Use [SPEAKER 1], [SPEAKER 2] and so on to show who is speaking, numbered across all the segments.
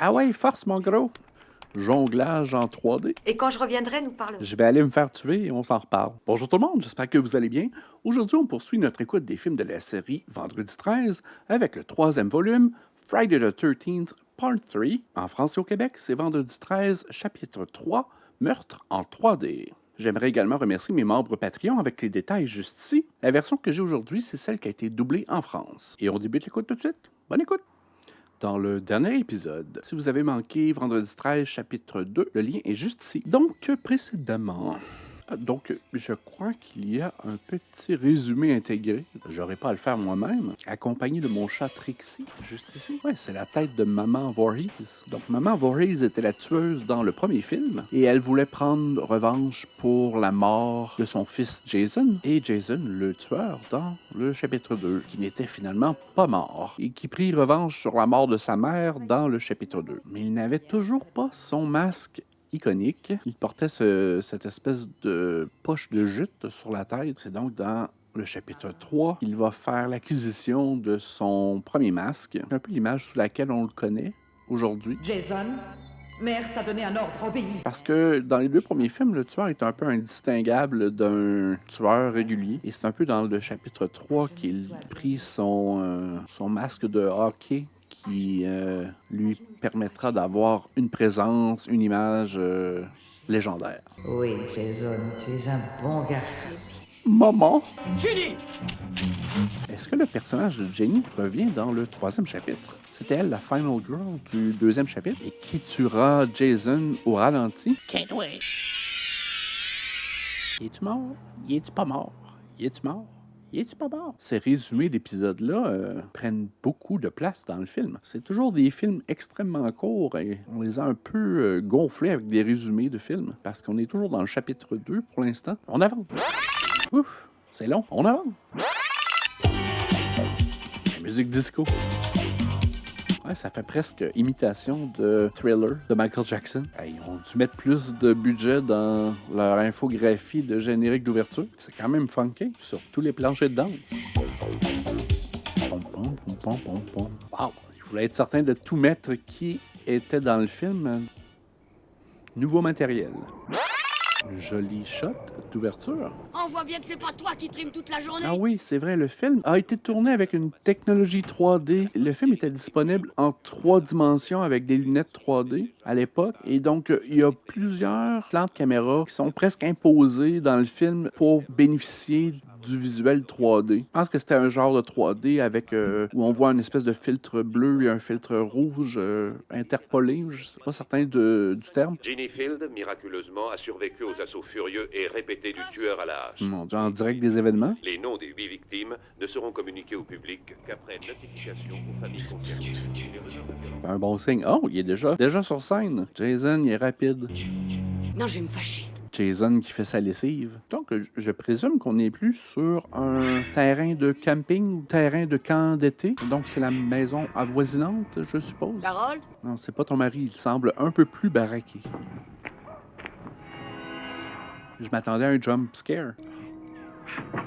[SPEAKER 1] Ah ouais, force, mon gros! Jonglage en 3D.
[SPEAKER 2] Et quand je reviendrai, nous parlerons.
[SPEAKER 1] Je vais aller me faire tuer et on s'en reparle. Bonjour tout le monde, j'espère que vous allez bien. Aujourd'hui, on poursuit notre écoute des films de la série Vendredi 13 avec le 3e volume, Friday the 13th, Part 3. En France et au Québec, c'est Vendredi 13, chapitre 3, Meurtre en 3D. J'aimerais également remercier mes membres Patreon avec les détails juste ici. La version que j'ai aujourd'hui, c'est celle qui a été doublée en France. Et on débute l'écoute tout de suite. Bonne écoute! Dans le dernier épisode, si vous avez manqué Vendredi 13, chapitre 2, le lien est juste ici. Donc, précédemment... Donc, je crois qu'il y a un petit résumé intégré. J'aurais pas à le faire moi-même. Accompagné de mon chat Trixie, juste ici. Ouais, c'est la tête de Maman Voorhees. Donc, Maman Voorhees était la tueuse dans le premier film. Et elle voulait prendre revanche pour la mort de son fils Jason. Et Jason, le tueur, dans le chapitre 2, qui n'était finalement pas mort. Et qui prit revanche sur la mort de sa mère dans le chapitre 2. Mais il n'avait toujours pas son masque iconique. Il portait cette espèce de poche de jute sur la tête. C'est donc dans le chapitre 3 qu'il va faire l'acquisition de son premier masque. C'est un peu l'image sous laquelle on le connaît aujourd'hui.
[SPEAKER 3] Jason, mère t'a donné un ordre, obéis.
[SPEAKER 1] Parce que dans les deux premiers films, le tueur est un peu indistinguable d'un tueur régulier. Et c'est un peu dans le chapitre 3 qu'il prit son masque de hockey qui lui permettra d'avoir une présence, une image légendaire.
[SPEAKER 3] Oui, Jason, tu es un bon garçon.
[SPEAKER 1] Maman!
[SPEAKER 4] Jenny!
[SPEAKER 1] Est-ce que le personnage de Jenny revient dans le 3e chapitre? C'était elle, la Final Girl du 2e chapitre, et qui tuera Jason au ralenti.
[SPEAKER 4] Can't wait.
[SPEAKER 1] Es-tu mort? Es-tu pas mort? Es-tu mort? Es-tu pas mort? Ces résumés d'épisodes-là prennent beaucoup de place dans le film. C'est toujours des films extrêmement courts et on les a un peu gonflés avec des résumés de films parce qu'on est toujours dans le chapitre 2 pour l'instant. On avance. Ouf, c'est long. On avance. La musique disco. Ouais, ça fait presque imitation de Thriller de Michael Jackson. Ils ont dû mettre plus de budget dans leur infographie de générique d'ouverture. C'est quand même funky sur tous les planchers de danse. Pom, pom, pom, pom, pom, pom. Wow! Il voulait être certain de tout mettre qui était dans le film. Nouveau matériel. Joli shot d'ouverture.
[SPEAKER 5] On voit bien que c'est pas toi qui trime toute la journée.
[SPEAKER 1] Ah oui, c'est vrai, le film a été tourné avec une technologie 3D. Le film était disponible en 3 dimensions avec des lunettes 3D à l'époque. Et donc, il y a plusieurs plans de caméra qui sont presque imposés dans le film pour bénéficier du visuel 3D. Je pense que c'était un genre de 3D avec où on voit une espèce de filtre bleu et un filtre rouge interpolé. Je ne suis pas certain du terme.
[SPEAKER 6] Ginny Field, miraculeusement, a survécu aux assauts furieux et répétés du tueur à la hache.
[SPEAKER 1] Mon Dieu, en direct des événements.
[SPEAKER 6] Les noms des 8 victimes ne seront communiqués au public qu'après notification aux familles concernées.
[SPEAKER 1] Un bon signe. Oh, il est déjà sur scène. Jason, il est rapide.
[SPEAKER 5] Non, je vais me fâcher.
[SPEAKER 1] Jason qui fait sa lessive. Donc, je présume qu'on n'est plus sur un terrain de camping ou terrain de camp d'été. Donc, c'est la maison avoisinante, je suppose.
[SPEAKER 5] Carole?
[SPEAKER 1] Non, c'est pas ton mari. Il semble un peu plus baraqué. Je m'attendais à un jump scare. La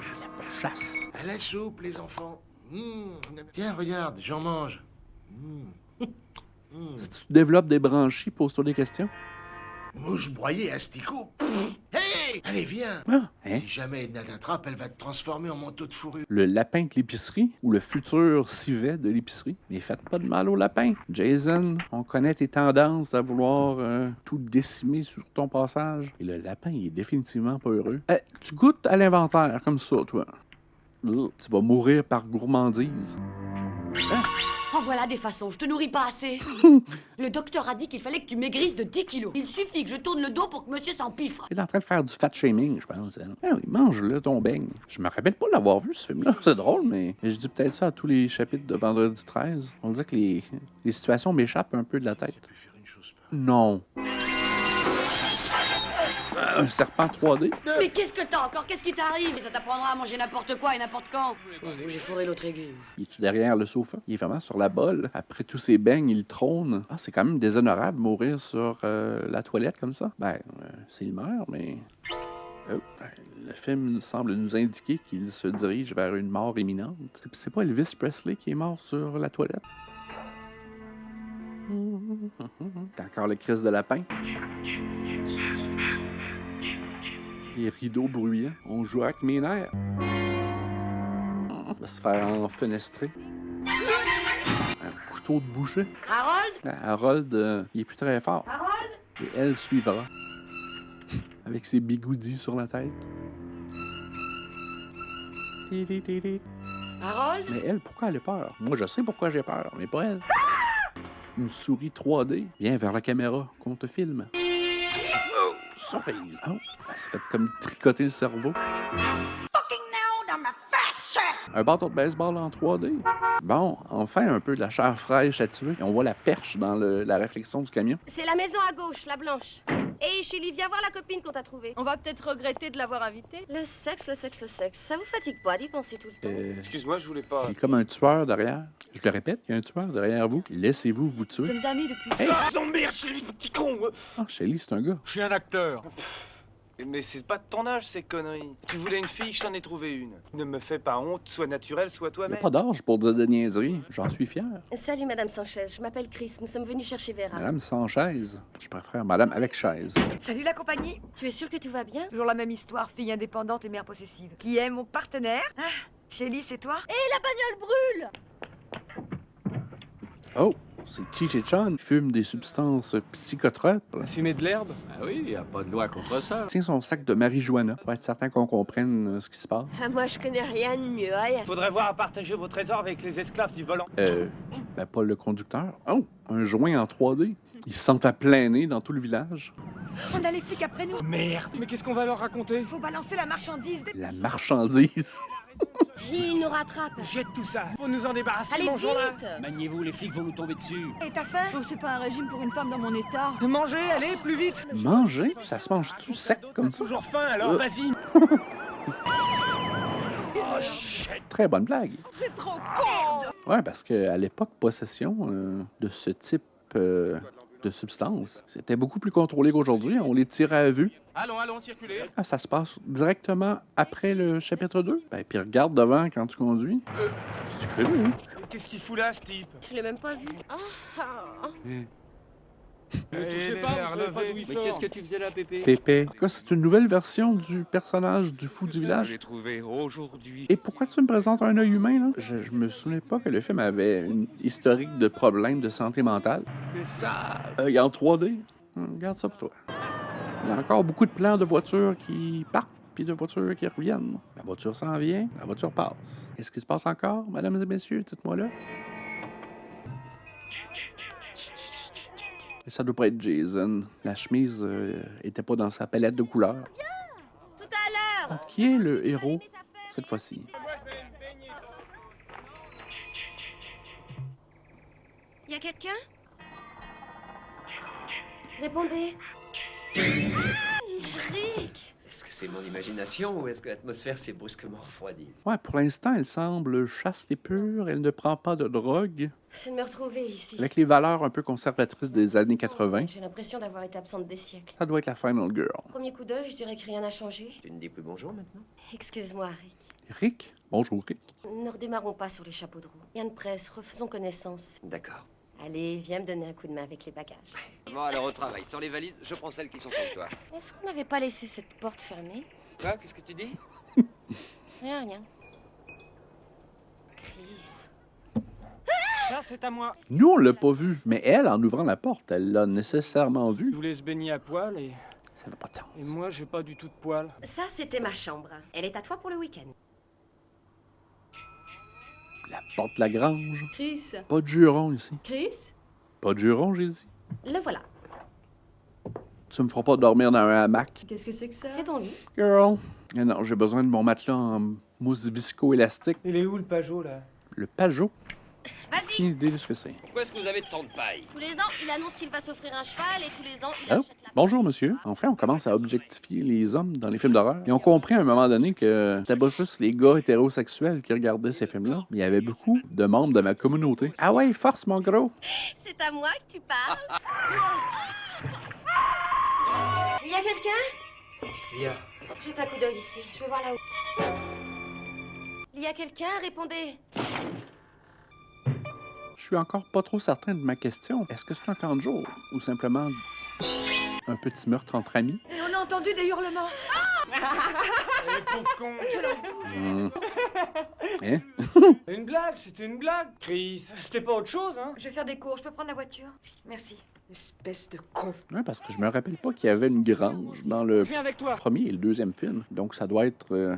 [SPEAKER 1] chasse.
[SPEAKER 4] À la soupe, les enfants. Tiens, regarde, j'en mange.
[SPEAKER 1] Si tu développes des branchies, pose-toi des questions.
[SPEAKER 4] Mouche broyée, asticot. Hey! Allez, viens.
[SPEAKER 1] Ah, hein?
[SPEAKER 4] Si jamais Edna t'attrape, elle va te transformer en manteau de fourrure.
[SPEAKER 1] Le lapin de l'épicerie ou le futur civet de l'épicerie. Mais faites pas de mal au lapin. Jason, on connaît tes tendances à vouloir tout décimer sur ton passage. Et le lapin, il est définitivement pas heureux. Tu goûtes à l'inventaire comme ça, toi. Tu vas mourir par gourmandise.
[SPEAKER 5] En voilà des façons, je te nourris pas assez. Le docteur a dit qu'il fallait que tu maigrisses de 10 kilos. Il suffit que je tourne le dos pour que monsieur s'empiffre.
[SPEAKER 1] Il est en train de faire du fat shaming, je pense. Ah oui, mange-le, ton beigne. Je me rappelle pas l'avoir vu, ce film-là. C'est drôle, mais je dis peut-être ça à tous les chapitres de Vendredi 13. On dit que les situations m'échappent un peu de la tête.
[SPEAKER 4] Tu peux faire une chose par...
[SPEAKER 1] Non. Un serpent 3D?
[SPEAKER 5] Mais qu'est-ce que t'as encore? Qu'est-ce qui t'arrive? Ça t'apprendra à manger n'importe quoi et n'importe quand. J'ai fourré l'autre aiguille.
[SPEAKER 1] Il est-tu derrière le sofa? Il est vraiment sur la bolle. Après tous ces beignes, il trône. Ah, c'est quand même déshonorable mourir sur la toilette comme ça. C'est le meurt, mais... le film semble nous indiquer qu'il se dirige vers une mort imminente. C'est pas Elvis Presley qui est mort sur la toilette? T'as encore le crise de lapin. Les rideaux bruyants. On joue avec mes nerfs. On va se faire enfenestrer. Un couteau de boucher.
[SPEAKER 5] Harold?
[SPEAKER 1] Harold, il est plus très fort.
[SPEAKER 5] Harold?
[SPEAKER 1] Et elle suivra. Avec ses bigoudis sur la tête.
[SPEAKER 5] Harold?
[SPEAKER 1] Mais elle, pourquoi elle a peur? Moi, je sais pourquoi j'ai peur, mais pas elle. Une souris 3D. Viens vers la caméra, qu'on te filme. Oh, surprise. Oh, elle s'est fait comme tricoter le cerveau. Un bâton de baseball en 3D. Bon, enfin un peu de la chair fraîche à tuer. Et on voit la perche dans la réflexion du camion.
[SPEAKER 2] C'est la maison à gauche, la blanche. Hey, Shelly, viens voir la copine qu'on t'a trouvée.
[SPEAKER 7] On va peut-être regretter de l'avoir invitée.
[SPEAKER 2] Le sexe, le sexe, le sexe. Ça vous fatigue pas d'y penser tout le temps?
[SPEAKER 8] Excuse-moi, je voulais pas.
[SPEAKER 1] Il est comme un tueur derrière. Je le répète, il y a un tueur derrière vous. Laissez-vous vous
[SPEAKER 7] Nous
[SPEAKER 1] tuer.
[SPEAKER 7] sommes amis depuis.
[SPEAKER 1] Hey!
[SPEAKER 8] Ah, merde, Shelly, petit con!
[SPEAKER 1] Ah, Shelly, c'est un gars.
[SPEAKER 9] Je suis un acteur.
[SPEAKER 8] Mais c'est pas de ton âge, ces conneries. Tu voulais une fille, je t'en ai trouvé une. Ne me fais pas honte, sois naturel, sois
[SPEAKER 1] Il n'y
[SPEAKER 8] toi-même.
[SPEAKER 1] a pas d'âge pour dire de niaiseries. J'en suis fier.
[SPEAKER 2] Salut, Madame Sanchez. Je m'appelle Chris. Nous sommes venus chercher Vera.
[SPEAKER 1] Madame sans chaise. Je préfère madame avec chaise.
[SPEAKER 7] Salut la compagnie.
[SPEAKER 2] Tu es sûr que tout va bien?
[SPEAKER 7] Toujours la même histoire, fille indépendante et mère possessive. Qui est mon partenaire? Ah, Shelly, c'est toi? Et la bagnole brûle!
[SPEAKER 1] Oh, c'est Chi-Chi-Chan qui fume des substances psychotropes.
[SPEAKER 8] Fumer de l'herbe?
[SPEAKER 9] Ah oui, il n'y a pas de loi contre ça.
[SPEAKER 1] Tient son sac de marijuana pour être certain qu'on comprenne ce qui se passe.
[SPEAKER 2] Ah, moi, je connais rien de mieux, rien.
[SPEAKER 8] Faudrait voir à partager vos trésors avec les esclaves du volant.
[SPEAKER 1] Ben pas le conducteur. Oh, un joint en 3D. Ils se sentent à plein nez dans tout le village.
[SPEAKER 7] On a les flics après nous.
[SPEAKER 8] Merde, mais qu'est-ce qu'on va leur raconter?
[SPEAKER 7] Faut balancer la marchandise.
[SPEAKER 1] La marchandise.
[SPEAKER 2] Il nous rattrape.
[SPEAKER 8] Jette tout ça, faut nous en débarrasser,
[SPEAKER 2] Allez,
[SPEAKER 8] mangeons-la.
[SPEAKER 2] vite!
[SPEAKER 9] Maniez-vous, les flics vont nous tomber dessus.
[SPEAKER 7] Et t'as faim? Oh, c'est pas un régime pour une femme dans mon état.
[SPEAKER 8] Mangez, allez, plus vite.
[SPEAKER 1] Manger? Ça se mange tout sec comme ça?
[SPEAKER 8] Toujours faim, alors vas-y. Oh, shit.
[SPEAKER 1] Très bonne blague.
[SPEAKER 7] C'est trop con!
[SPEAKER 1] Ouais, parce qu'à l'époque, possession de ce type de substance, c'était beaucoup plus contrôlé qu'aujourd'hui. On les tirait à vue.
[SPEAKER 8] Allons, circulez.
[SPEAKER 1] Ah, ça se passe directement après le chapitre 2. Ben, puis regarde devant quand tu conduis. Tu fais mieux.
[SPEAKER 8] Qu'est-ce qu'il fout là, ce type?
[SPEAKER 2] Je l'ai même pas vu.
[SPEAKER 8] Ne touchez pas, vous savez pas d'où il
[SPEAKER 9] Mais
[SPEAKER 8] sort.
[SPEAKER 9] qu'est-ce que tu faisais là, Pépé?
[SPEAKER 1] Pépé. Quoi, c'est une nouvelle version du personnage du fou du village.
[SPEAKER 8] J'ai trouvé aujourd'hui.
[SPEAKER 1] Et pourquoi tu me présentes un œil humain, là? Je me souvenais pas que le film avait une historique de problèmes de santé mentale.
[SPEAKER 8] Mais ça...
[SPEAKER 1] Il est en 3D. Regarde ça pour toi. Il y a encore beaucoup de plans de voitures qui partent puis de voitures qui reviennent. La voiture s'en vient, la voiture passe. Qu'est-ce qui se passe encore, mesdames et messieurs? Dites-moi là. Ça doit pas être Jason. La chemise était pas dans sa palette de couleurs.
[SPEAKER 2] Tout à l'heure!
[SPEAKER 1] Qui est le héros cette fois-ci?
[SPEAKER 2] Y a quelqu'un? Répondez. Rick!
[SPEAKER 10] Est-ce que c'est mon imagination ou est-ce que l'atmosphère s'est brusquement refroidie?
[SPEAKER 1] Ouais, pour l'instant, elle semble chaste et pure. Elle ne prend pas de drogue.
[SPEAKER 2] C'est de me retrouver ici.
[SPEAKER 1] Avec les valeurs un peu conservatrices des années 80.
[SPEAKER 2] J'ai l'impression d'avoir été absente des siècles.
[SPEAKER 1] Ça doit être la Final Girl.
[SPEAKER 2] Premier coup d'œil, je dirais que rien n'a changé.
[SPEAKER 10] Tu ne dis plus bonjour maintenant?
[SPEAKER 2] Excuse-moi, Rick.
[SPEAKER 1] Rick? Bonjour, Rick.
[SPEAKER 2] Ne redémarrons pas sur les chapeaux de roue. Rien de presse, refaisons connaissance.
[SPEAKER 10] D'accord.
[SPEAKER 2] Allez, viens me donner un coup de main avec les bagages.
[SPEAKER 10] Bon, alors au travail. Sans les valises, je prends celles qui sont sur toi.
[SPEAKER 2] Est-ce qu'on n'avait pas laissé cette porte fermée?
[SPEAKER 10] Quoi? Qu'est-ce que tu dis?
[SPEAKER 2] Rien. Chris.
[SPEAKER 8] Ça, c'est à moi.
[SPEAKER 1] Nous, on l'a pas vu. Mais elle, en ouvrant la porte, elle l'a nécessairement
[SPEAKER 8] Je
[SPEAKER 1] vu.
[SPEAKER 8] voulais se baigner à poil et
[SPEAKER 1] Ça n'a pas de sens.
[SPEAKER 8] moi, j'ai pas du tout de poil.
[SPEAKER 2] Ça, c'était ma chambre. Elle est à toi pour le week-end.
[SPEAKER 1] La porte de la grange.
[SPEAKER 5] Chris?
[SPEAKER 1] Pas de juron ici.
[SPEAKER 5] Chris?
[SPEAKER 1] Pas de juron, j'ai dit.
[SPEAKER 2] Le voilà.
[SPEAKER 1] Tu me feras pas dormir dans un hamac.
[SPEAKER 5] Qu'est-ce que c'est que ça?
[SPEAKER 2] C'est ton lit.
[SPEAKER 1] Girl. Ah non, j'ai besoin de mon matelas en mousse visco-élastique.
[SPEAKER 8] Il est où, le Pajot, là?
[SPEAKER 1] Le Pajot.
[SPEAKER 2] Vas-y!
[SPEAKER 1] Aucune idée de ce que c'est.
[SPEAKER 10] Pourquoi est-ce que vous avez tant de paille?
[SPEAKER 2] Tous les ans, il annonce qu'il va s'offrir un cheval et tous les ans, il
[SPEAKER 1] Oh,
[SPEAKER 2] achète la...
[SPEAKER 1] bonjour, monsieur. Enfin, on commence à objectifier les hommes dans les films d'horreur. Ils ont compris à un moment donné que c'était pas juste les gars hétérosexuels qui regardaient ces films-là. Mais il y avait beaucoup de membres de ma communauté. Ah ouais, force, mon gros!
[SPEAKER 2] C'est à moi que tu parles? Il y a quelqu'un?
[SPEAKER 10] Qu'est-ce qu'il y a?
[SPEAKER 2] Jette un coup d'œil ici. Je vais voir là-haut. Il y a quelqu'un? Répondez.
[SPEAKER 1] Je suis encore pas trop certain de ma question. Est-ce que c'est un camp de jour ou simplement un petit meurtre entre amis?
[SPEAKER 7] Et on a entendu des hurlements.
[SPEAKER 8] Eh, pauvre con.
[SPEAKER 1] Hein?
[SPEAKER 8] Une blague, c'était une blague. Chris, c'était pas autre chose, hein?
[SPEAKER 7] Je vais faire des cours, je peux prendre la voiture? Merci.
[SPEAKER 8] Espèce de con.
[SPEAKER 1] Ouais, parce que je me rappelle pas qu'il y avait une grange dans le
[SPEAKER 8] Je viens avec toi.
[SPEAKER 1] premier et le deuxième film. Donc ça doit être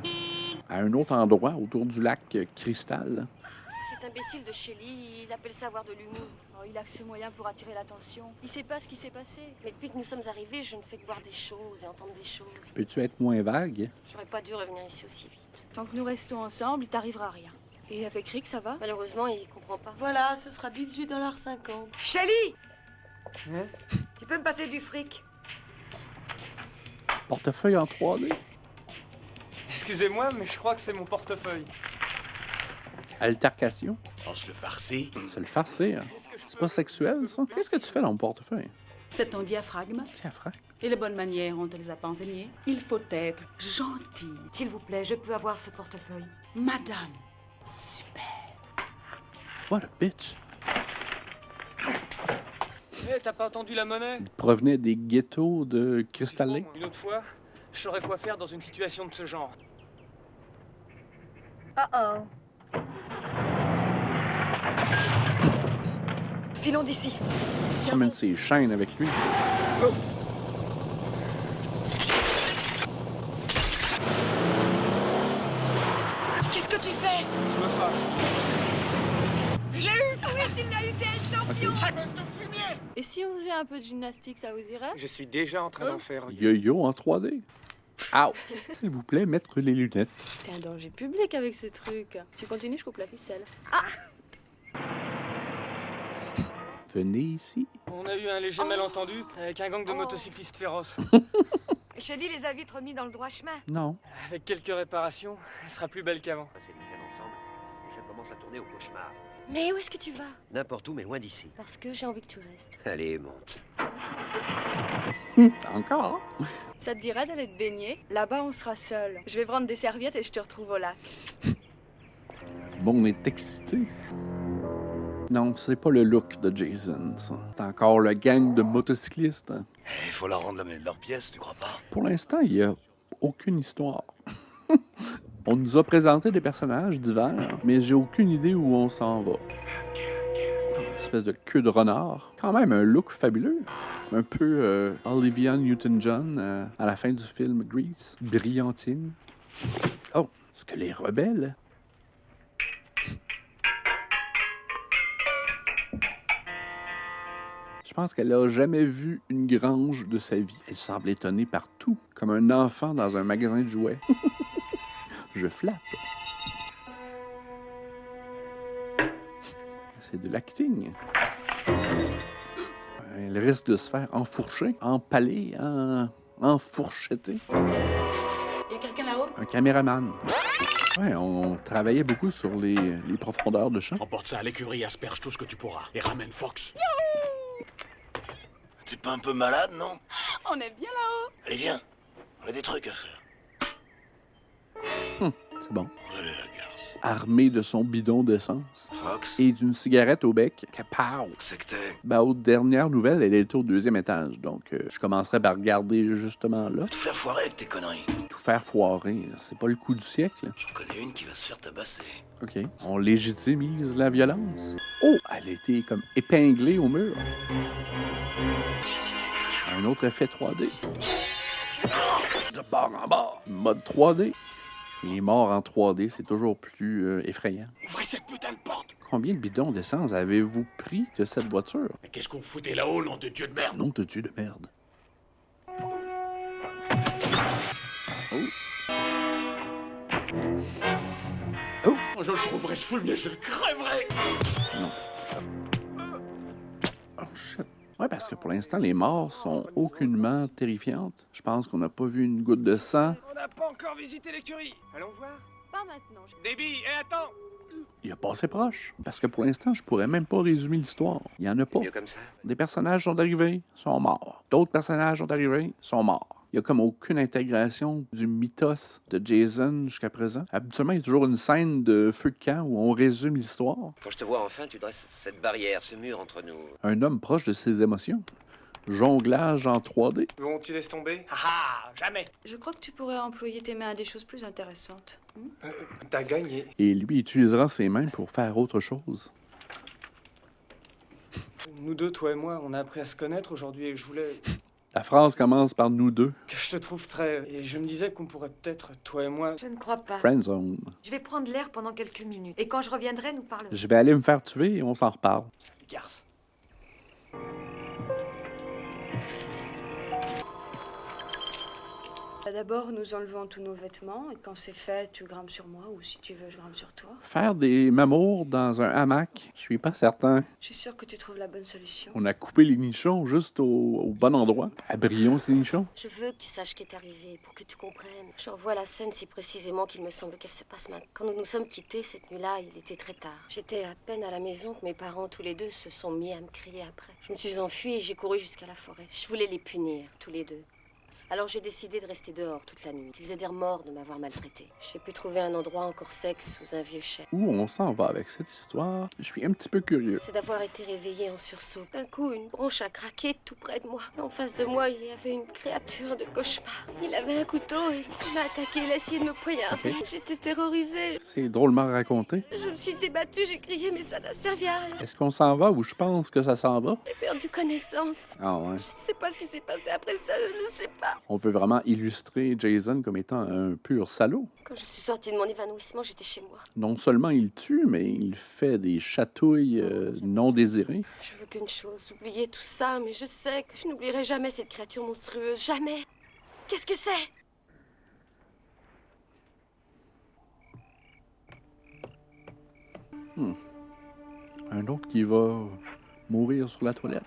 [SPEAKER 1] à un autre endroit autour du lac Cristal.
[SPEAKER 2] C'est cet imbécile de Shelly, il appelle ça avoir de l'humour.
[SPEAKER 11] Oh, il a que ce moyen pour attirer l'attention. Il sait pas ce qui s'est passé.
[SPEAKER 2] Mais depuis que nous sommes arrivés, je ne fais que voir des choses et entendre des choses.
[SPEAKER 1] Peux-tu être moins vague?
[SPEAKER 2] J'aurais pas dû revenir ici aussi vite.
[SPEAKER 11] Tant que nous restons ensemble, il t'arrivera rien. Et avec Rick, ça va?
[SPEAKER 2] Malheureusement, il comprend pas.
[SPEAKER 5] Voilà, ce sera 18,50 $.
[SPEAKER 7] Shelly!
[SPEAKER 8] Hein?
[SPEAKER 7] Tu peux me passer du fric?
[SPEAKER 1] Portefeuille en 3D.
[SPEAKER 8] Excusez-moi, mais je crois que c'est mon portefeuille.
[SPEAKER 1] Altercation.
[SPEAKER 4] On se le farcit.
[SPEAKER 1] C'est le farcir. C'est pas sexuel, ça? Qu'est-ce que tu fais dans mon portefeuille?
[SPEAKER 12] C'est ton diaphragme.
[SPEAKER 1] Diaphragme.
[SPEAKER 12] Et les bonnes manières, on te les a pas enseignées. Il faut être gentil.
[SPEAKER 7] S'il vous plaît, je peux avoir ce portefeuille?
[SPEAKER 12] Madame. Super.
[SPEAKER 1] What a bitch.
[SPEAKER 8] Eh, t'as pas entendu la monnaie?
[SPEAKER 1] Il provenait des ghettos de Crystal Lake.
[SPEAKER 8] Une autre fois, je saurais quoi faire dans une situation de ce genre.
[SPEAKER 2] Oh.
[SPEAKER 7] Filons d'ici.
[SPEAKER 1] Il ramène ses chaînes avec lui.
[SPEAKER 7] Qu'est-ce que tu fais?
[SPEAKER 8] Je me fâche.
[SPEAKER 7] Je l'ai eu! Oui, il l'a eu, t'es un champion!
[SPEAKER 11] Et si on faisait un peu de gymnastique, ça vous irait?
[SPEAKER 8] Je suis déjà en train d'en faire.
[SPEAKER 1] Yo-yo en 3D. Ouch. S'il vous plaît, mettre les lunettes.
[SPEAKER 11] T'es un danger public avec ce truc. Tu continues, je coupe la ficelle.
[SPEAKER 1] Venez ici.
[SPEAKER 8] On a eu un léger malentendu avec un gang de motocyclistes féroces.
[SPEAKER 7] Shelly les a vite remis dans le droit chemin.
[SPEAKER 1] Non.
[SPEAKER 8] Avec quelques réparations, elle sera plus belle qu'avant.
[SPEAKER 10] C'est bien ensemble et ça commence à tourner au cauchemar.
[SPEAKER 2] Mais où est-ce que tu vas?
[SPEAKER 10] N'importe où, mais loin d'ici.
[SPEAKER 2] Parce que j'ai envie que tu restes.
[SPEAKER 10] Allez, monte.
[SPEAKER 1] Encore?
[SPEAKER 11] Ça te dirait d'aller te baigner? Là-bas, on sera seuls. Je vais prendre des serviettes et je te retrouve au lac.
[SPEAKER 1] Bon, on est excité. Non, c'est pas le look de Jason, ça. C'est encore le gang de motocyclistes.
[SPEAKER 4] Il faut leur rendre la monnaie de leur pièce, tu crois pas?
[SPEAKER 1] Pour l'instant, il n'y a aucune histoire. On nous a présenté des personnages divers, mais j'ai aucune idée où on s'en va. Une espèce de queue de renard. Quand même un look fabuleux. Un peu Olivia Newton-John à la fin du film Grease. Brillantine. Oh, est-ce que les rebelles? Je pense qu'elle n'a jamais vu une grange de sa vie. Elle semble étonnée par tout, comme un enfant dans un magasin de jouets. Je flatte. C'est de l'acting. Elle risque de se faire enfourcher, empaler, enfourcheter.
[SPEAKER 12] Y a quelqu'un là-haut?
[SPEAKER 1] Un caméraman. Ouais, on travaillait beaucoup sur les profondeurs de champ.
[SPEAKER 4] Emporte ça à l'écurie, asperge tout ce que tu pourras. Et ramène Fox. T'es pas un peu malade, non?
[SPEAKER 12] On est bien là-haut.
[SPEAKER 4] Allez, viens. On a des trucs à faire.
[SPEAKER 1] C'est bon.
[SPEAKER 4] Allez, la garce.
[SPEAKER 1] Armé de son bidon d'essence
[SPEAKER 4] Fox?
[SPEAKER 1] et d'une cigarette au bec, kapow!
[SPEAKER 4] C'est que t'es...
[SPEAKER 1] Ben, aux dernières nouvelles, elle était au 2e étage, donc je commencerai par regarder justement là.
[SPEAKER 4] Tout faire foirer avec tes conneries.
[SPEAKER 1] Tout faire foirer, là, c'est pas le coup du siècle.
[SPEAKER 4] J'en connais une qui va se faire tabasser.
[SPEAKER 1] OK. On légitimise la violence. Oh, elle a été comme épinglée au mur. Un autre effet 3D. De bord en bord. Mode 3D. Les morts en 3D, c'est toujours plus effrayant.
[SPEAKER 4] Ouvrez cette putain de porte!
[SPEAKER 1] Combien de bidons d'essence avez-vous pris de cette voiture?
[SPEAKER 4] Mais qu'est-ce qu'on foutait là-haut, nom de Dieu de merde?
[SPEAKER 1] Nom de Dieu de merde. Oh. Oh!
[SPEAKER 4] Je le trouverai, je fulmier, je le crèverai!
[SPEAKER 1] Oh shit. Ouais, parce que pour l'instant, les morts sont aucunement terrifiantes. Je pense qu'on n'a pas vu une goutte de sang.
[SPEAKER 8] On n'a pas encore visité l'écurie. Allons voir.
[SPEAKER 11] Pas maintenant.
[SPEAKER 8] Déby, attends!
[SPEAKER 1] Il a passé proche. Parce que pour l'instant, je pourrais même pas résumer l'histoire. Il y en a pas.
[SPEAKER 10] Mieux comme ça.
[SPEAKER 1] Des personnages sont arrivés, sont morts. D'autres personnages sont arrivés, sont morts. Il n'y a comme aucune intégration du mythos de Jason jusqu'à présent. Habituellement, il y a toujours une scène de feu de camp où on résume l'histoire.
[SPEAKER 10] Quand je te vois enfin, tu dresses cette barrière, ce mur entre nous.
[SPEAKER 1] Un homme proche de ses émotions. Jonglage en 3D.
[SPEAKER 8] Bon, tu laisses tomber?
[SPEAKER 11] Ah, jamais. Je crois que tu pourrais employer tes mains à des choses plus intéressantes.
[SPEAKER 8] T'as gagné.
[SPEAKER 1] Et lui utilisera ses mains pour faire autre chose.
[SPEAKER 8] Nous deux, toi et moi, on a appris à se connaître aujourd'hui et je voulais
[SPEAKER 1] La phrase commence par nous deux.
[SPEAKER 8] que je te trouve très... Et je me disais qu'on pourrait peut-être, toi et moi...
[SPEAKER 7] Je ne crois pas.
[SPEAKER 1] Friendzone.
[SPEAKER 7] Je vais prendre l'air pendant quelques minutes. Et quand je reviendrai, nous parlerons.
[SPEAKER 1] Je vais aller me faire tuer et on s'en reparle.
[SPEAKER 8] Garce.
[SPEAKER 11] D'abord, nous enlevons tous nos vêtements et quand c'est fait, tu grimpes sur moi ou si tu veux, je grimpe sur toi.
[SPEAKER 1] Faire des mamours dans un hamac, je suis pas certain.
[SPEAKER 11] Je suis sûre que tu trouves la bonne solution.
[SPEAKER 1] On a coupé les nichons juste au bon endroit. Abrions ces nichons.
[SPEAKER 2] Je veux que tu saches ce qui est arrivé, pour que tu comprennes. Je revois la scène si précisément qu'il me semble qu'elle se passe maintenant. Quand nous nous sommes quittés cette nuit-là, il était très tard. J'étais à peine à la maison que mes parents, tous les deux, se sont mis à me crier après. Je me suis enfuie et j'ai couru jusqu'à la forêt. Je voulais les punir, tous les deux. Alors j'ai décidé de rester dehors toute la nuit. Ils aient l'air morts de m'avoir maltraité. J'ai pu trouver un endroit encore sec sous un vieux chêne.
[SPEAKER 1] Où on s'en va avec cette histoire? Je suis un petit peu curieux.
[SPEAKER 2] C'est d'avoir été réveillé en sursaut. D'un coup, une branche a craqué tout près de moi. En face de moi, il y avait une créature de cauchemar. Il avait un couteau et il m'a attaqué. Il a essayé de me poignarder. J'étais terrorisée.
[SPEAKER 1] C'est drôlement raconté.
[SPEAKER 2] Je me suis débattue, j'ai crié, mais ça n'a servi à rien.
[SPEAKER 1] Est-ce qu'on s'en va ou je pense que ça s'en va?
[SPEAKER 2] J'ai perdu connaissance.
[SPEAKER 1] Ah ouais.
[SPEAKER 2] Je ne sais pas ce qui s'est passé après ça, je ne sais pas.
[SPEAKER 1] On peut vraiment illustrer Jason comme étant un pur salaud.
[SPEAKER 2] Quand je suis sortie de mon évanouissement, j'étais chez moi.
[SPEAKER 1] Non seulement il tue, mais il fait des chatouilles non désirées.
[SPEAKER 2] Je veux qu'une chose, oublier tout ça, mais je sais que je n'oublierai jamais cette créature monstrueuse, jamais. Qu'est-ce que c'est?
[SPEAKER 1] Un autre qui va mourir sur la toilette.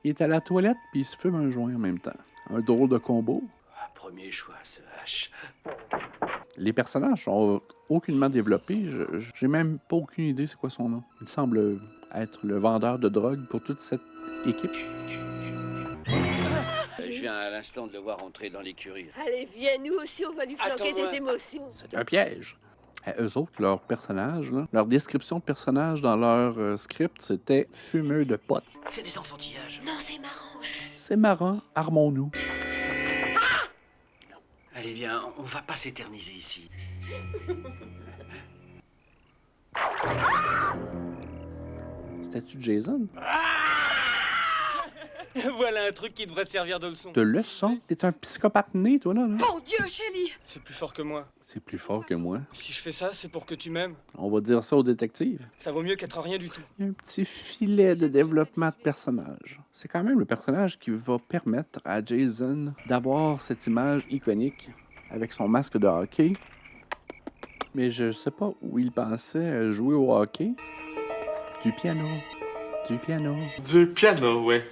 [SPEAKER 1] Il est à la toilette puis il se fume un joint en même temps. Un drôle de combo.
[SPEAKER 9] Premier choix, ce H.
[SPEAKER 1] Les personnages sont aucunement développés. J'ai même pas aucune idée c'est quoi son nom. Il semble être le vendeur de drogue pour toute cette équipe.
[SPEAKER 9] Je viens à l'instant de le voir entrer dans l'écurie.
[SPEAKER 13] Allez, viens, nous aussi, on va lui flanquer des émotions.
[SPEAKER 1] C'est un piège. Eux autres, leurs personnages, là, leur description de personnage dans leur script, c'était fumeux de potes.
[SPEAKER 9] C'est des enfantillages.
[SPEAKER 2] Non, c'est marrant.
[SPEAKER 1] C'est marrant, armons-nous.
[SPEAKER 9] Allez, viens, on va pas s'éterniser ici.
[SPEAKER 1] C'était-tu Jason?
[SPEAKER 8] Voilà un truc qui devrait te servir de leçon.
[SPEAKER 1] De leçon? T'es un psychopathe né, toi, là?
[SPEAKER 7] Mon Dieu, Shelly!
[SPEAKER 8] C'est plus fort que moi.
[SPEAKER 1] C'est plus fort que moi.
[SPEAKER 8] Si je fais ça, c'est pour que tu m'aimes.
[SPEAKER 1] On va dire ça au détective.
[SPEAKER 8] Ça vaut mieux qu'être rien du tout.
[SPEAKER 1] Il y a un petit filet de développement de personnage. C'est quand même le personnage qui va permettre à Jason d'avoir cette image iconique avec son masque de hockey. Mais je sais pas où il pensait jouer au hockey. Du piano. Du piano.
[SPEAKER 8] Du piano, ouais.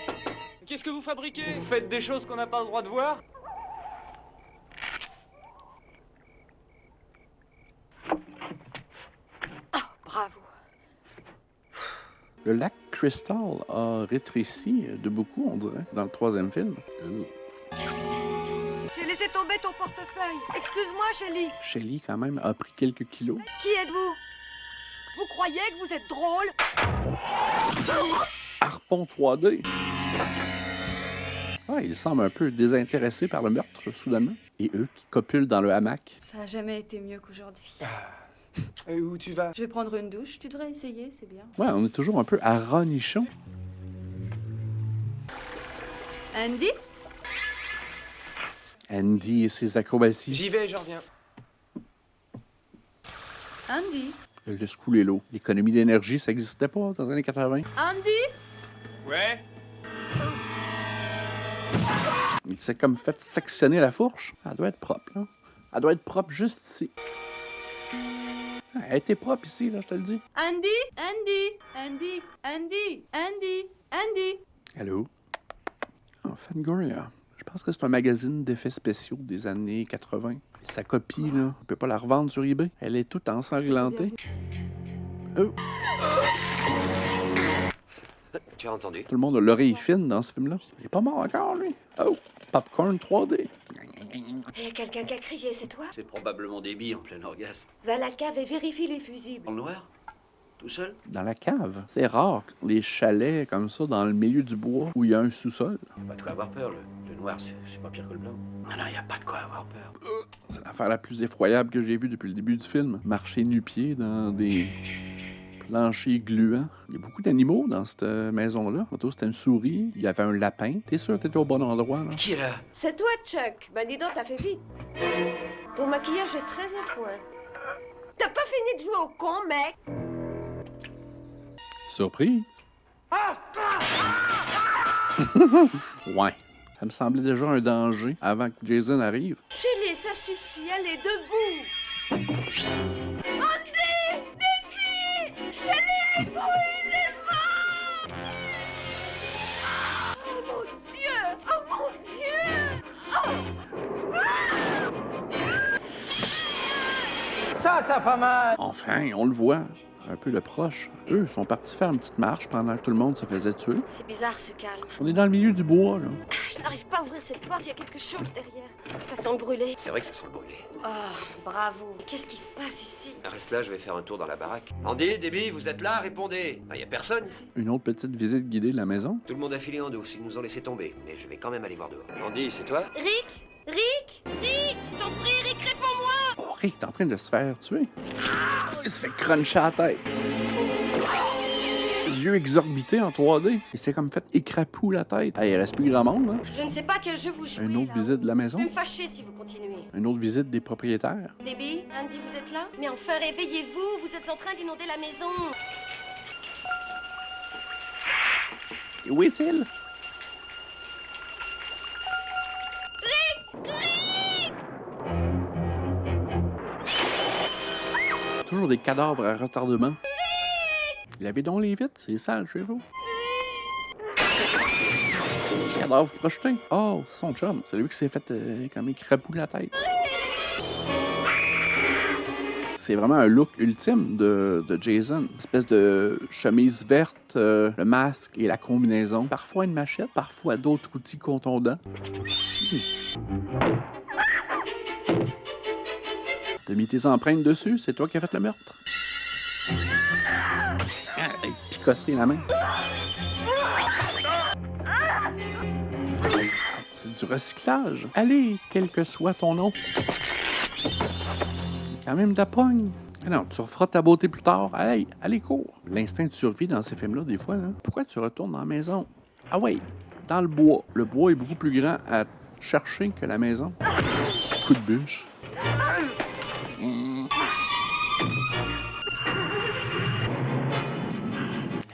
[SPEAKER 8] Qu'est-ce que vous fabriquez? Vous faites des choses qu'on n'a pas le droit de voir?
[SPEAKER 7] Bravo.
[SPEAKER 1] Le lac Crystal a rétréci de beaucoup, on dirait, dans le troisième film.
[SPEAKER 7] J'ai laissé tomber ton portefeuille. Excuse-moi, Shelly.
[SPEAKER 1] Shelly, quand même, a pris quelques kilos.
[SPEAKER 7] Qui êtes-vous? Vous croyez que vous êtes drôle?
[SPEAKER 1] Harpon 3D. Ah, il semble un peu désintéressé par le meurtre, soudainement. Et eux qui copulent dans le hamac.
[SPEAKER 11] Ça a jamais été mieux qu'aujourd'hui.
[SPEAKER 8] Et où tu vas?
[SPEAKER 11] Je vais prendre une douche. Tu devrais essayer, c'est bien.
[SPEAKER 1] Ouais, on est toujours un peu à renichon.
[SPEAKER 11] Andy?
[SPEAKER 1] Andy et ses acrobaties.
[SPEAKER 8] J'y vais, j'en reviens.
[SPEAKER 11] Andy?
[SPEAKER 1] Le couler l'eau. L'économie d'énergie, ça n'existait pas dans les années 80.
[SPEAKER 11] Andy?
[SPEAKER 8] Ouais?
[SPEAKER 1] Il s'est comme fait sectionner la fourche. Elle doit être propre, là. Elle doit être propre juste ici. Elle était propre ici, là, je te le dis.
[SPEAKER 11] Andy? Andy? Andy? Andy? Andy? Andy?
[SPEAKER 1] Allô? Oh, Fangoria. Je pense que c'est un magazine d'effets spéciaux des années 80. Sa copie, là, on peut pas la revendre sur eBay. Elle est toute ensanglantée. Oh!
[SPEAKER 10] Tu as entendu?
[SPEAKER 1] Tout le monde a l'oreille fine dans ce film-là. Il est pas mort encore, lui. Oh, popcorn 3D.
[SPEAKER 13] Il y a quelqu'un qui a crié, c'est toi?
[SPEAKER 9] C'est probablement des billes en plein orgasme.
[SPEAKER 13] Va à la cave et vérifie les fusibles.
[SPEAKER 9] Dans le noir? Tout seul?
[SPEAKER 1] Dans la cave. C'est rare, les chalets comme ça, dans le milieu du bois, où il y a un sous-sol.
[SPEAKER 9] Pas de quoi avoir peur, le noir, c'est pas pire que le blanc. Ah non, y a pas de quoi avoir peur.
[SPEAKER 1] C'est l'affaire la plus effroyable que j'ai vue depuis le début du film. Marcher nu-pied dans des planchers gluants. Il y a beaucoup d'animaux dans cette maison-là. Tantôt, c'était une souris, il y avait un lapin. T'es sûr que t'étais au bon endroit, là?
[SPEAKER 9] Qui est là?
[SPEAKER 13] C'est toi, Chuck. Ben dis donc, t'as fait vite. Ton maquillage est très au point. T'as pas fini de jouer au con, mec?
[SPEAKER 1] Surprise? Ouais. Ça me semblait déjà un danger avant que Jason arrive.
[SPEAKER 13] Shelley, ça suffit, allez, debout! Andy! Debbie! Shelley! Oh, il est mort! Oh mon Dieu! Oh mon Dieu! Oh!
[SPEAKER 14] Ça pas mal!
[SPEAKER 1] Enfin, on le voit. Un peu le proche. Eux sont partis faire une petite marche pendant que tout le monde se faisait tuer.
[SPEAKER 2] C'est bizarre ce calme.
[SPEAKER 1] On est dans le milieu du bois, là.
[SPEAKER 2] Je n'arrive pas à ouvrir cette porte, il y a quelque chose derrière. Ça sent le brûlé.
[SPEAKER 10] C'est vrai que ça sent le brûlé.
[SPEAKER 2] Oh, bravo. Qu'est-ce qui se passe ici?
[SPEAKER 10] Reste là, je vais faire un tour dans la baraque. Andy, Debbie, vous êtes là? Répondez. Y a personne ici?
[SPEAKER 1] Une autre petite visite guidée de la maison.
[SPEAKER 10] Tout le monde a filé en douce, ils nous ont laissé tomber. Mais je vais quand même aller voir dehors. Andy, c'est toi?
[SPEAKER 2] Rick! Rick! Rick! T'en prie, Rick, réponds-moi!
[SPEAKER 1] Oh, Rick, t'es en train de se faire tuer. Il se fait cruncher à la tête. Les yeux exorbités en 3D. Il s'est comme fait écrapou la tête. Hey, il reste plus grand monde, hein?
[SPEAKER 2] Je ne sais pas quel jeu vous jouez.
[SPEAKER 1] Une autre visite de la maison.
[SPEAKER 2] Je vais me fâcher si vous continuez.
[SPEAKER 1] Une autre visite des propriétaires.
[SPEAKER 2] Debbie, Andy, vous êtes là? Mais enfin, réveillez-vous, vous êtes en train d'inonder la maison.
[SPEAKER 1] Où est-il? Toujours des cadavres à retardement. Il avait donc les vitres, c'est sale chez vous. Cadavre projeté. Oh, c'est son chum. C'est lui qui s'est fait comme écrapou la tête. C'est vraiment un look ultime de Jason. Une espèce de chemise verte, le masque et la combinaison. Parfois une machette, parfois d'autres outils contondants. T'as mis tes empreintes dessus, c'est toi qui as fait le meurtre. Picosser la main. C'est du recyclage. Allez, quel que soit ton nom. Quand même de la pogne. Non, tu referas ta beauté plus tard. Allez, allez, cours. L'instinct de survie dans ces films-là, des fois, là. Pourquoi tu retournes dans la maison? Ah ouais, dans le bois. Le bois est beaucoup plus grand à chercher que la maison. Coup de bûche.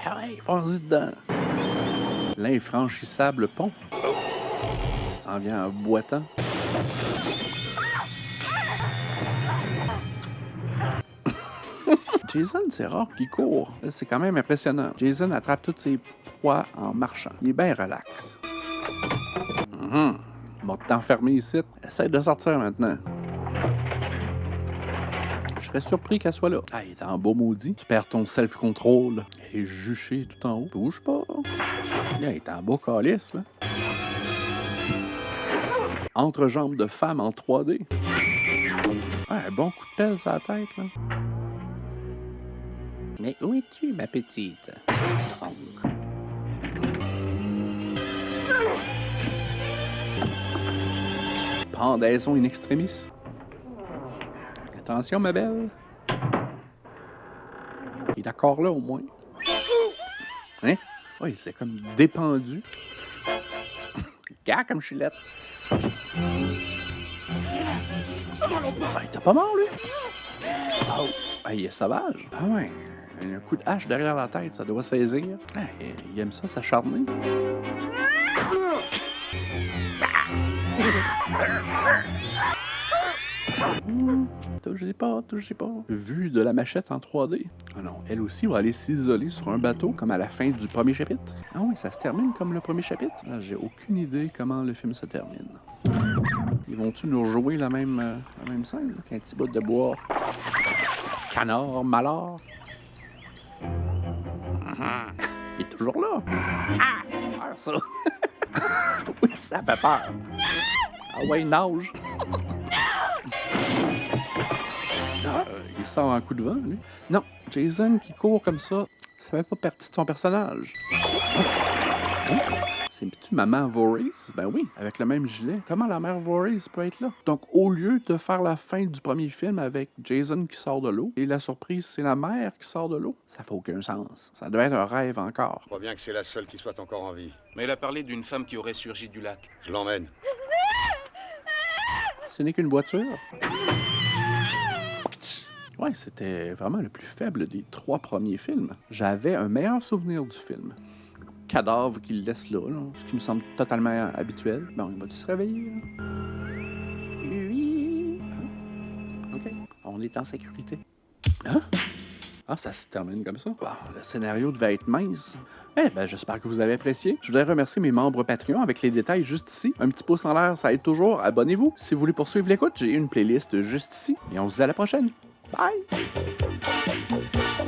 [SPEAKER 1] Ah ouais, fonce-y dedans. L'infranchissable pont. Il s'en vient en boitant. Jason, c'est rare qu'il court. C'est quand même impressionnant. Jason attrape toutes ses proies en marchant. Il est bien relax. On va t'enfermer ici. Essaye de sortir maintenant. Je serais surpris qu'elle soit là. Ah, il est en beau maudit. Tu perds ton self-control. Elle est juchée tout en haut. Bouge pas. Il est en beau calice, là. Entrejambe de femme en 3D. Ouais, un bon coup de pelle sur la tête, là. Mais où es-tu, ma petite? Pendaison in extremis. Attention, ma belle. Il est d'accord là, au moins. Hein? Oui, c'est comme dépendu. Gars comme chulette. Il était pas mort, lui. Oh, il est sauvage. Ah ouais. Un coup de hache derrière la tête, ça doit saisir. Ah, il aime ça, s'acharner. Touchez pas. Vue de la machette en 3D. Ah non, elle aussi va aller s'isoler sur un bateau, comme à la fin du premier chapitre. Ah oui, ça se termine comme le premier chapitre. Ah, j'ai aucune idée comment le film se termine. Ils vont-tu nous rejouer la même scène, avec un petit bout de bois? Canard, malard. Il toujours là. Ah, ça fait peur, ça. Oui, ça fait peur. Ah ouais, nage. Ah, il sort un coup de vent, lui. Non, Jason qui court comme ça fait pas partie de son personnage. C'est-tu Maman Voorhees? Ben oui, avec le même gilet. Comment la mère Voorhees peut être là? Donc, au lieu de faire la fin du premier film avec Jason qui sort de l'eau, et la surprise, c'est la mère qui sort de l'eau, ça fait aucun sens. Ça devait être un rêve encore.
[SPEAKER 15] Je crois bien que c'est la seule qui soit encore en vie.
[SPEAKER 16] Mais elle a parlé d'une femme qui aurait surgi du lac.
[SPEAKER 15] Je l'emmène.
[SPEAKER 1] Ce n'est qu'une voiture. Ouais, c'était vraiment le plus faible des 3 premiers films. J'avais un meilleur souvenir du film. Cadavre qu'il laisse là, ce qui me semble totalement habituel. Bon, il va-tu se réveiller? Là? Oui. Ah. OK. On est en sécurité. Hein? Ah, ça se termine comme ça? Bon, le scénario devait être mince. Eh ben, j'espère que vous avez apprécié. Je voudrais remercier mes membres Patreon avec les détails juste ici. Un petit pouce en l'air, ça aide toujours. Abonnez-vous. Si vous voulez poursuivre l'écoute, j'ai une playlist juste ici. Et on se dit à la prochaine. Bye!